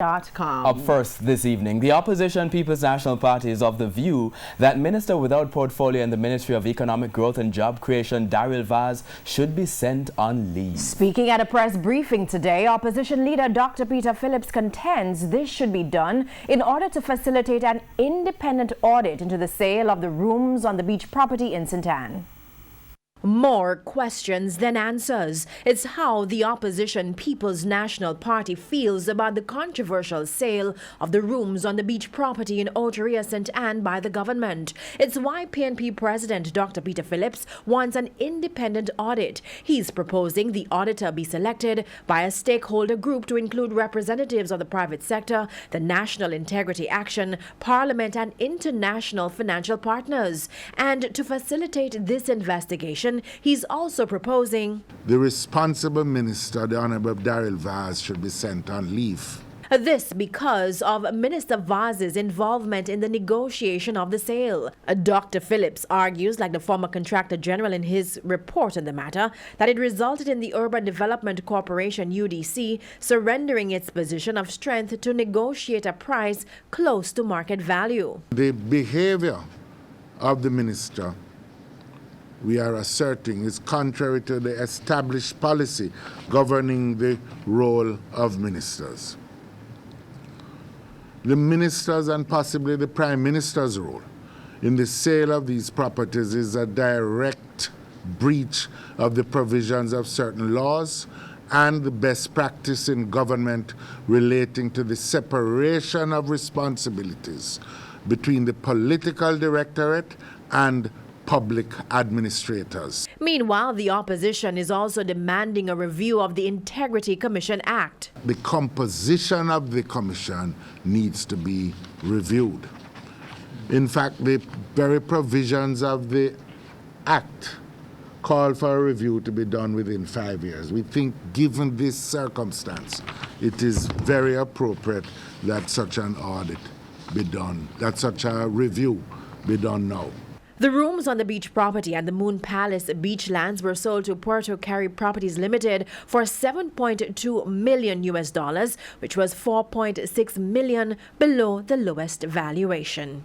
Up first this evening, the opposition People's National Party is of the view that Minister without portfolio in the Ministry of Economic Growth and Job Creation, Vaz, should be sent on leave. Speaking at a press briefing today, opposition leader Dr. Peter Phillips contends this should be done in order to facilitate an independent audit into the sale of the rooms on the beach property in St. Anne. More questions than answers. It's how the opposition People's National Party feels about the controversial sale of the rooms on the beach property in Oteria, St. Anne by the government. It's why PNP President Dr. Peter Phillips wants an independent audit. He's proposing the auditor be selected by a stakeholder group to include representatives of the private sector, the National Integrity Action, Parliament and international financial partners. And to facilitate this investigation, he's also proposing the responsible minister, the Honorable Vaz, should be sent on leave. This because of Minister Vaz's involvement in the negotiation of the sale. Dr. Phillips argues, like the former Contractor General in his report on the matter, that it resulted in the Urban Development Corporation UDC surrendering its position of strength to negotiate a price close to market value. The behavior of the minister, we are asserting, is contrary to the established policy governing the role of ministers. The ministers and possibly the Prime Minister's role in the sale of these properties is a direct breach of the provisions of certain laws and the best practice in government relating to the separation of responsibilities between the political directorate and public administrators. Meanwhile, the opposition is also demanding a review of the Integrity Commission Act. The composition of the commission needs to be reviewed. In fact, the very provisions of the act call for a review to be done within 5 years. We think, given this circumstance, it is very appropriate that such an audit be done, that such a review be done now. The rooms on the beach property and the Moon Palace beachlands were sold to Puerto Caribe Properties Limited for $7.2 million, which was $4.6 million below the lowest valuation.